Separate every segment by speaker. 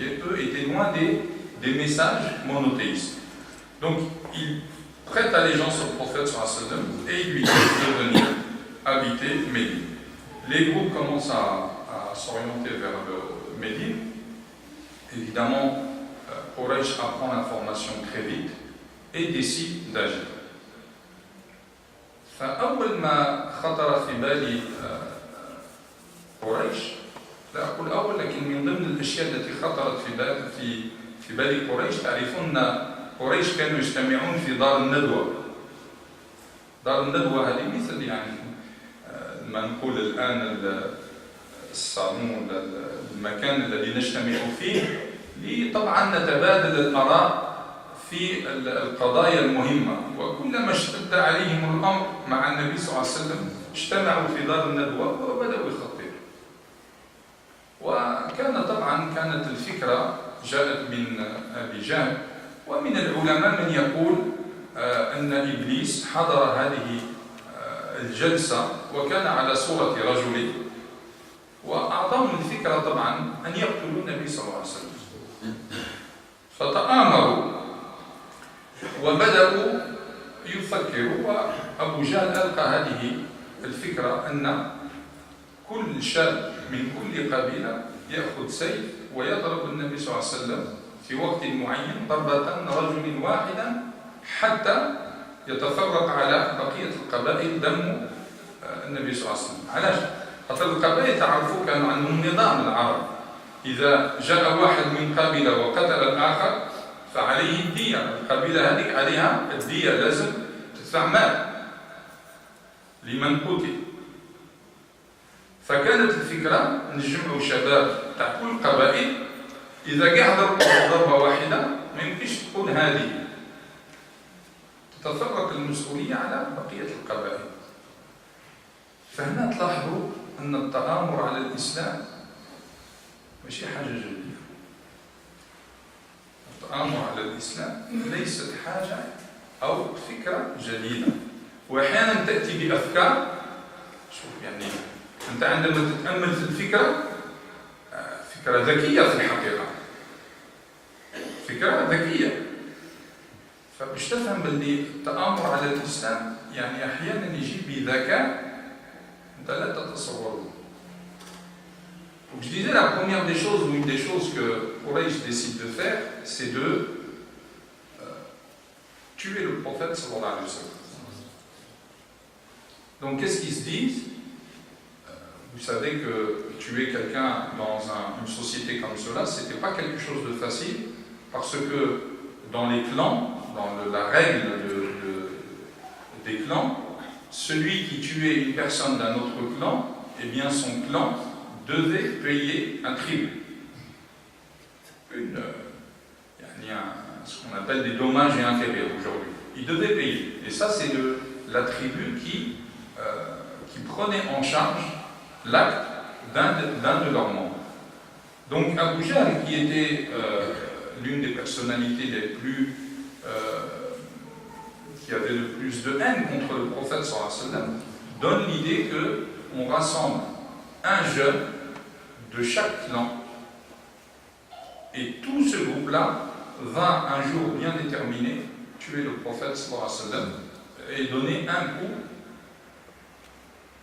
Speaker 1: qui eux étaient loin des messages monothéistes. Donc ils prêtent allégeance au prophète sallam et ils lui disent de venir habiter Médine. Les groupes commencent à s'orienter vers le Médine. Évidemment, Quraysh apprend l'information très vite et décide d'agir. فأول ما خطر في بالي قريش لا أقول أول لكن من ضمن الأشياء التي خطرت في بال قريش تعرفون أن قريش كانوا يجتمعون في دار الندوة. دار الندوة هذه مثل يعني ما نقول الآن الصالون المكان الذي نجتمع فيه طبعا نتبادل الآراء في القضايا المهمة، وكلما اشتد عليهم الأمر مع النبي صلى الله عليه وسلم اجتمعوا في دار الندوة وبدأوا يخططوا. كانت الفكرة جاءت من أبي جهل، ومن العلماء من يقول أن إبليس حضر هذه الجلسة وكان على صورة رجل، وأعطاهم الفكرة طبعا أن يقتلوا النبي صلى الله عليه وسلم. فتآمروا وبدأوا يفكروا، وأبو جهل ألقى هذه الفكرة أن كل شاب من كل قبيلة يأخذ سيف ويضرب النبي صلى الله عليه وسلم في وقت معين ضربة رجل واحدا حتى يتفرق على بقية القبائل دم النبي صلى الله عليه وسلم. علاش؟ خاطر القبائل تعرفوا كانوا عندهم نظام العرب، إذا جاء واحد من قبيلة وقتل الآخر فعليه الدية، القبيلة هذيك عليها الدية، لازم تدفع مال لمن قتل. فكانت الفكرة نجمعوا شباب تاع كل القبائل، إذا كاع ضربوا ضربة واحدة ما يمكنش تكون هذه، تتفرق المسؤولية على بقية القبائل. فهنا تلاحظوا أن التآمر على الإسلام ماشي حاجة جديدة. التآمر على الإسلام ليست حاجة أو فكرة جديدة، وأحيانا تأتي بأفكار. شوف يعني أنت عندما تتأمل في الفكرة، فكرة ذكية في الحقيقة، فكرة ذكية، فباش تفهم باللي التآمر على الإسلام يعني أحيانا يجي بذكاء أنت لا تتصوره. Donc je disais, la première des choses, ou une des choses que Quraysh décide de faire, c'est de tuer le prophète sallallahu alayhi wa sallam. Donc qu'est-ce qu'ils se disent? Vous savez que tuer quelqu'un dans une société comme cela, c'était pas quelque chose de facile, parce que dans les clans, dans la règle des clans, celui qui tuait une personne d'un autre clan, eh bien son clan devait payer un tribut. Ce qu'on appelle des dommages et intérêts aujourd'hui. Il devait payer. Et ça, c'est la tribu qui prenait en charge l'acte d'un de leurs membres. Donc Abu Jahl, qui était l'une des personnalités les plus qui avait le plus de haine contre le prophète sallallahu alayhi wa sallam, donne l'idée qu'on rassemble un jeune de chaque clan, et tout ce groupe-là va un jour bien déterminé tuer le prophète sallallahu alayhi wa sallam et donner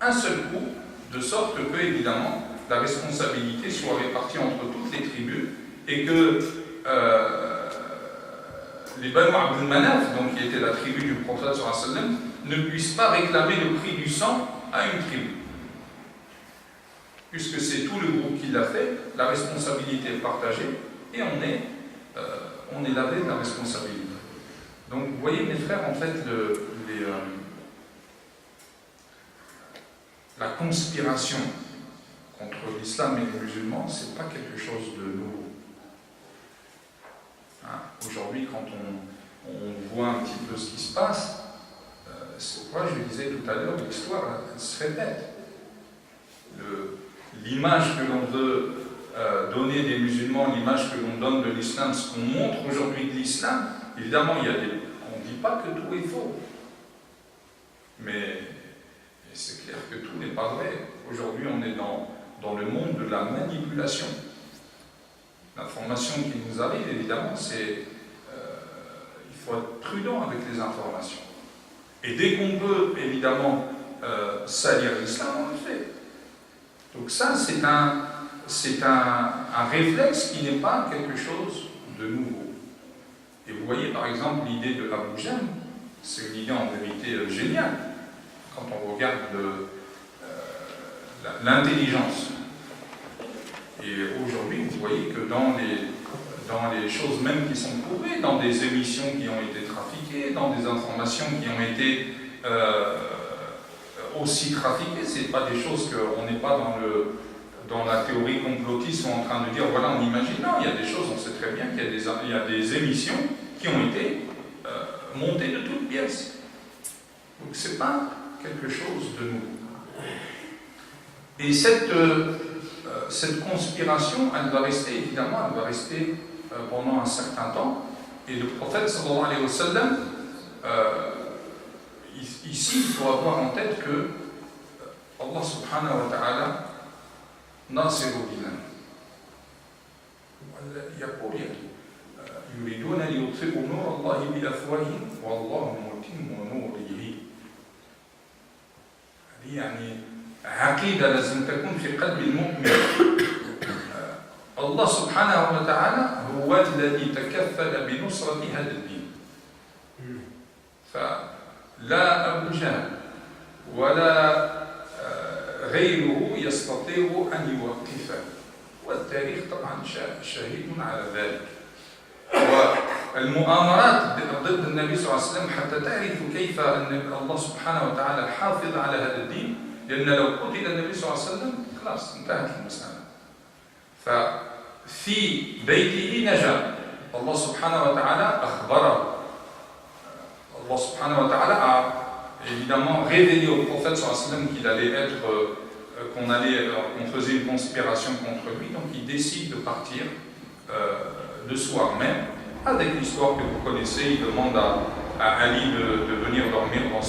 Speaker 1: un seul coup, de sorte que, évidemment, la responsabilité soit répartie entre toutes les tribus et que les Banu Abd al-Manaf, donc qui était la tribu du prophète sallallahu alayhi wa sallam, ne puissent pas réclamer le prix du sang à une tribu. Puisque c'est tout le groupe qui l'a fait, la responsabilité est partagée et on est lavé de la responsabilité. Donc vous voyez mes frères, en fait, la conspiration contre l'islam et les musulmans, c'est pas quelque chose de nouveau. Aujourd'hui, quand on voit un petit peu ce qui se passe, c'est pourquoi je disais tout à l'heure, l'histoire elle se répète. L'image que l'on veut donner des musulmans, l'image que l'on donne de l'islam, ce qu'on montre aujourd'hui de l'islam, évidemment, on ne dit pas que tout est faux. Mais c'est clair que tout n'est pas vrai. Aujourd'hui, on est dans le monde de la manipulation. L'information qui nous arrive, évidemment, c'est il faut être prudent avec les informations. Et dès qu'on peut, évidemment, salir l'islam, on le fait. Donc ça, c'est un réflexe qui n'est pas quelque chose de nouveau. Et vous voyez, par exemple, l'idée de Abu Jahl, c'est une idée en vérité géniale. Quand on regarde l'intelligence. Et aujourd'hui, vous voyez que dans les choses même qui sont prouvées, dans des émissions qui ont été trafiquées, dans des informations qui ont été aussi trafiquées, ce n'est pas des choses qu'on n'est pas dans la théorie complotiste en train de dire, voilà, on imagine. Non, il y a des choses, on sait très bien qu'il y a des émissions qui ont été montées de toutes pièces. Donc ce n'est pas quelque chose de nouveau. Et cette conspiration, elle va rester, évidemment, elle va rester pendant un certain temps. Et le prophète, sallallahu alayhi wa sallam, ici, il faut avoir en tête que Allah subhanahu wa ta'ala nasiru dinan. يقول يريدون ليطفئوا نور الله بأفواههم والله متم نوره. يعني عقيدة لازم تكون في قلب المؤمن. الله سبحانه وتعالى هو الذي تكفل بنصرة هذا الدين. فلا أبو جهل ولا غيره يستطيع أن يوقفه. والتاريخ طبعا شهيد على ذلك. والمؤامرات ضد النبي صلى الله عليه وسلم حتى تعرفوا كيف أن الله سبحانه وتعالى حافظ على هذا الدين. لأن لو قتل النبي صلى الله عليه وسلم خلاص انتهت المسألة. ففي بيته نجا. الله سبحانه وتعالى أخبره. الله سبحانه وتعالى a évidemment révélé au prophète صلى الله عليه وسلم qu'il allait être, qu'on faisait une conspiration contre lui. Donc il décide de partir le soir même. Avec l'histoire que vous connaissez, il demande à Ali de venir dormir dans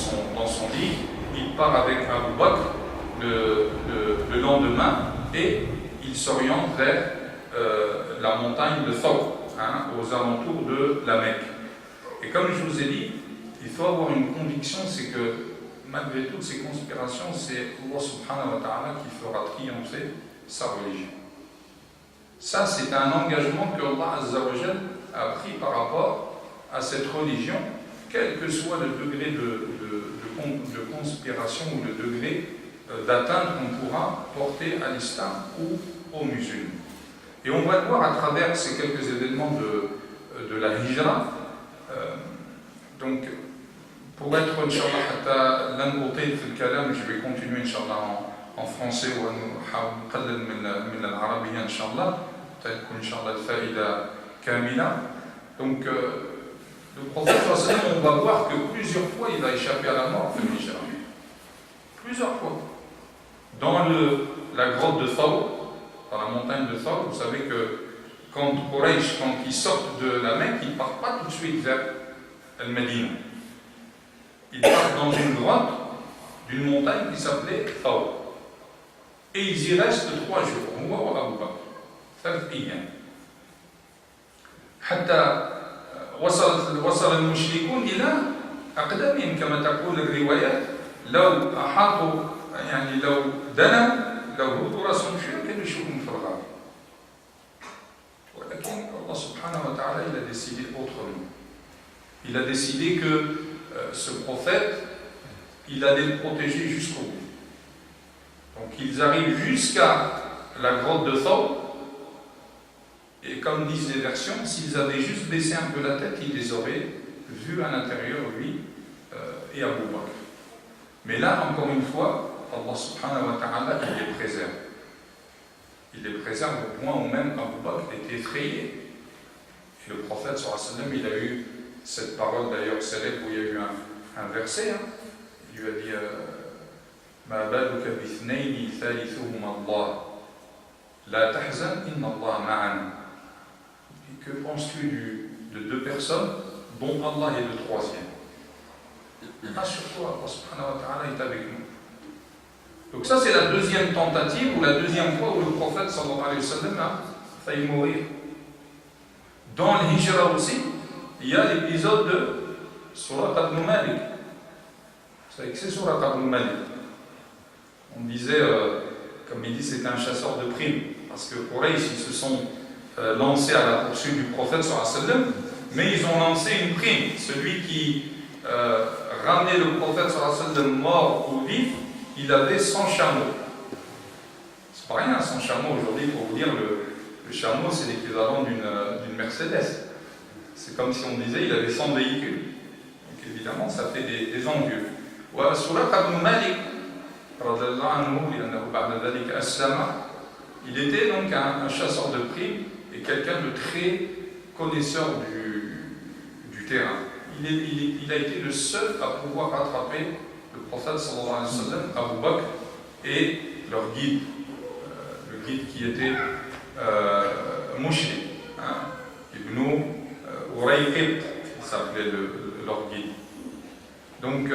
Speaker 1: son lit. Il part avec Abu Bakr le lendemain et il s'oriente vers la montagne de Thawr, aux alentours de la Mecque. Et comme je vous ai dit, il faut avoir une conviction, c'est que malgré toutes ces conspirations, c'est Allah subhanahu wa ta'ala qui fera triompher sa religion. Ça, c'est un engagement que Allah azza wa jal a pris par rapport à cette religion, quel que soit le degré de conspiration ou le degré d'atteinte qu'on pourra porter à l'islam ou aux musulmans. Et on va le voir à travers ces quelques événements de la hijra. Donc, pour être, Inch'Allah, je vais continuer, Inch'Allah, en français, ou peut-être qu'Inch'Allah, al-fa'ida kamila. Donc, le prophète, on va voir que plusieurs fois, il va échapper à la mort, plusieurs fois. Dans la grotte de Thawr, dans la montagne de Thawr, vous savez que quand Quraysh, quand ils sortent de la Mecque, ils ne partent pas tout de suite vers Al-Madina. Ils partent dans une grotte d'une montagne qui s'appelait Thawr. Et ils y restent 3 jours. Huwa wa Abu Bakr. 3 أيام. حتى وصل المشركون إلى أقدامهم كما تقول الروايات. لو أحاطوا يعني لو دنوا لو هبطوا راسهم شوية كانوا يشوفهم في الغار. ولكن الله سبحانه وتعالى il a décidé autrement. Il a décidé que ce prophète, il allait le protéger jusqu'au bout. Donc ils arrivent jusqu'à la grotte de Thawr. Et comme disent les versions, s'ils avaient juste baissé un peu la tête, ils les auraient vus à l'intérieur, lui et Abu Bakr. Mais là, encore une fois, Allah subhanahu wa ta'ala, il les préserve. Il les préserve au point où même Abu Bakr était effrayé. Et le prophète, sallallahu alayhi wa sallam, il a eu cette parole d'ailleurs célèbre où il y a eu un verset. Il lui a dit Ma baluka bithnayni thalithuhuma Allah. La tahzan inna Allah ma'ana. Et que penses-tu de 2 personnes dont Allah est le 3e? Rassure-toi, Allah subhanahu wa ta'ala est avec nous. Donc ça c'est la 2e tentative ou la 2e fois où le prophète sallallahu alayhi wa sallam a failli mourir. Dans le Hijra aussi, il y a l'épisode de Suraqa ibn Malik. Vous savez que c'est Suraqa ibn Malik. On disait, comme il dit, c'était un chasseur de primes, parce que Quraysh, ils se sont lancés à la poursuite du prophète sallallahu alayhi wa sallam, mais ils ont lancé une prime. Celui qui ramenait le prophète sallallahu alayhi wa sallam mort ou vif, il avait 100 chameaux. C'est pas rien, 100 chameaux aujourd'hui, pour vous dire, le chameau c'est l'équivalent d'une Mercedes. C'est comme si on disait il avait 100 véhicules. Donc évidemment, ça fait des envieux. Suraqa ibn Malik, il était donc un chasseur de primes et quelqu'un de très connaisseur du terrain. Il a été le seul à pouvoir rattraper le prophète sallallahu alayhi wa sallam, Abu Bakr, et leur guide, le guide qui était Mushri, Ibn Urayqit, il s'appelait leur guide. Donc,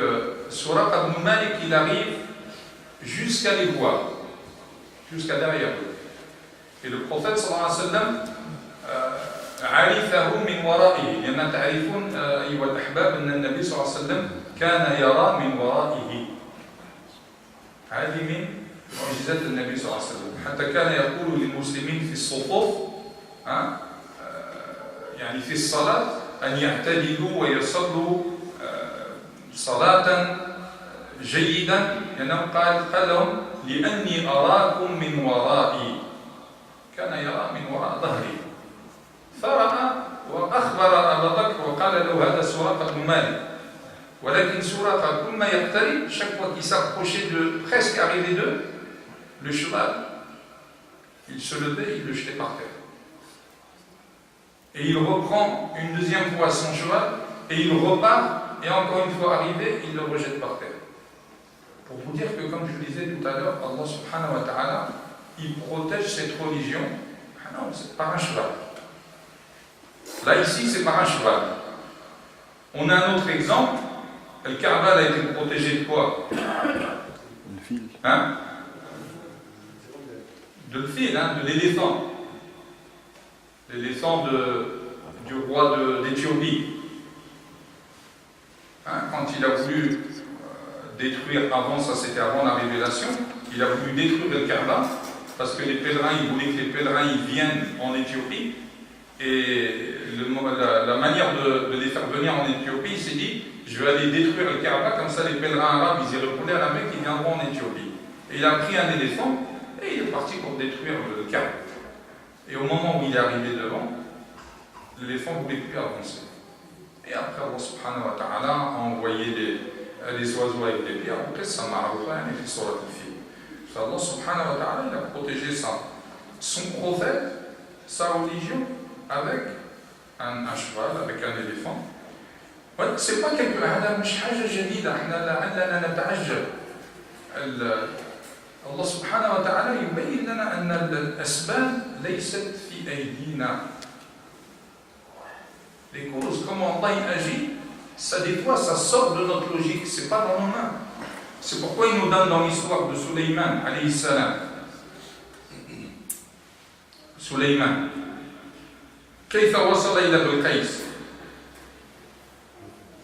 Speaker 1: Suraqa ibn Malik, il arrive jusqu'à les voir, jusqu'à derrière eux. Et le prophète sallallahu alayhi wa sallam, عرفه من ورائه لأن تعرفون أيها الأحباب أن النبي صلى الله عليه وسلم كان يرى من ورائه. هذه من معجزات النبي صلى الله عليه وسلم، حتى كان يقول للمسلمين في الصفوف يعني في الصلاة أن يعتدلوا ويصلوا صلاة جيدا، لأنه قال لهم لأني أراكم من ورائي، كان يرى من وراء ظهري، فرأى وأخبر أبا بكر وقال له هذا سراقة بن مالك. ولكن سراقة كل ما يقترب, chaque fois qu'il s'approchait de presque arrivé d'eux, le cheval, il se levait, il le jetait par terre. Et il reprend une deuxième fois son cheval et il repart, et encore une fois arrivé, il le rejette par terre. Pour vous dire que, comme je le disais tout à l'heure, Allah subhanahu wa ta'ala, il protège cette religion. Ah non, c'est par un cheval. Là, ici, c'est par un cheval. On a un autre exemple. Le Kaaba a été protégé de quoi?
Speaker 2: Le fil.
Speaker 1: Hein? De le fil, de l'éléphant. L'éléphant du roi d'Éthiopie. Quand il a voulu détruire, avant, ça c'était avant la révélation, il a voulu détruire le Kaaba, parce que les pèlerins, il voulait que les pèlerins ils viennent en Éthiopie, et la manière de les faire venir en Éthiopie, il s'est dit, je vais aller détruire le Kaaba, comme ça les pèlerins arabes, ils iraient rouler à la Mecque, ils viendront en Éthiopie. Et il a pris un éléphant, et il est parti pour détruire le Kaaba. Et au moment où il est arrivé devant, l'éléphant ne voulait plus avancer. Et après, Allah subhanahu wa ta'ala a envoyé les oiseaux avec des pierres. En fait, ça m'a arrêté, il fait sur la fille. Allah subhanahu wa ta'ala, il a protégé son prophète, sa religion, avec un cheval, avec un éléphant. C'est pas quelque chose, مش حاجة جديدة، احنا لعلنا نتعجب. الله سبحانه وتعالى يبين لنا أن الأسباب ليست في أيدينا. Les causes, comment Allah agit, ça des fois ça sort de notre logique, c'est pas dans nos mains. C'est pourquoi il nous donne dans l'histoire de Sulayman, alayhi salam. Sulayman. كيف وصل إلى بلقيس؟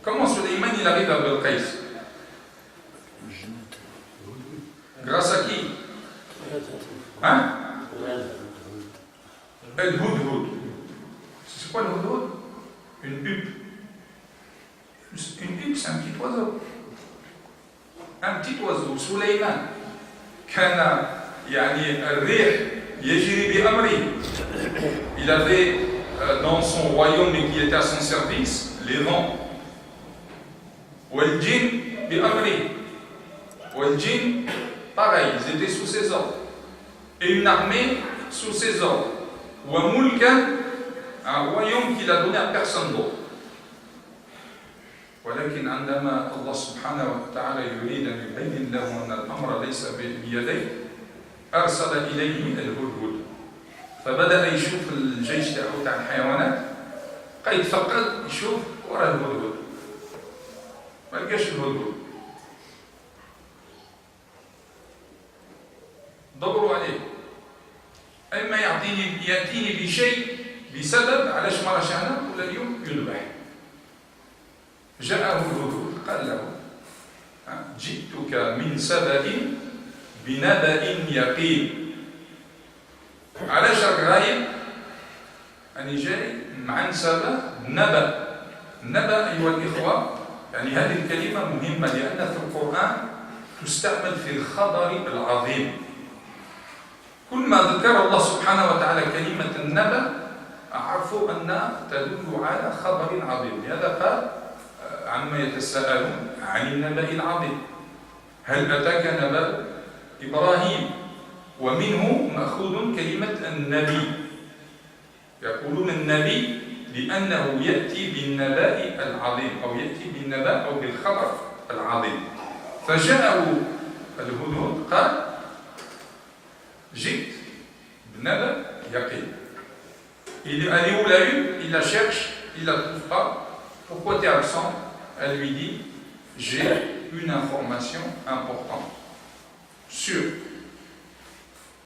Speaker 1: Comment Sulayman il arrive à Belqaïs? Grâce à qui? Hein? El Hudhud. C'est quoi le Hudhud? Une huppe. Une huppe, c'est un petit oiseau. Un petit oiseau. Sulayman. كان يعني الريح يجري بأمره. Il avait dans son royaume et qui était à son service les vents. والجن بأمره. والجن pareil, ils étaient sous ses ordres. Et une armée sous ses ordres. وملكا, un royaume qu'il a donné à personne d'autre. ولكن عندما الله سبحانه وتعالى يريد أن يبين له أن الأمر ليس بيديه أرسل إليه الهدهد. فبدأ يشوف الجيش تاع الحيوانات قيد فقط يشوف ورا الهدهد ما لقاش الهدهد. دوروا عليه، إما يأتيني بشيء بسبب علاش ما راش هنا كل يوم يذبح. جاءه الهدهد قال له جئتك من سبأ بنبأ يقين. علاش راك غايب؟ أنا جاي عن سبأ نبأ. نبأ أيها الإخوة يعني هذه الكلمة مهمة لأن في القرآن تستعمل في الخبر العظيم. كل ما ذكر الله سبحانه وتعالى كلمة النبأ عرفوا أنها تدل على خبر عظيم. لهذا قال عما يتساءلون عن النبأ العظيم هل أتاك نبأ إبراهيم، ومنه مأخوذ كلمة النبي. يقولون النبي لأنه يأتي بالنبأ العظيم أو يأتي بالنبأ أو بالخبر العظيم. فجاءه الهدهد قال جئت بنبأ يقين. Il est allé où la une, il la cherche, il la trouve pas. Pourquoi tu es absent? Elle lui dit j'ai une information importante, sûre.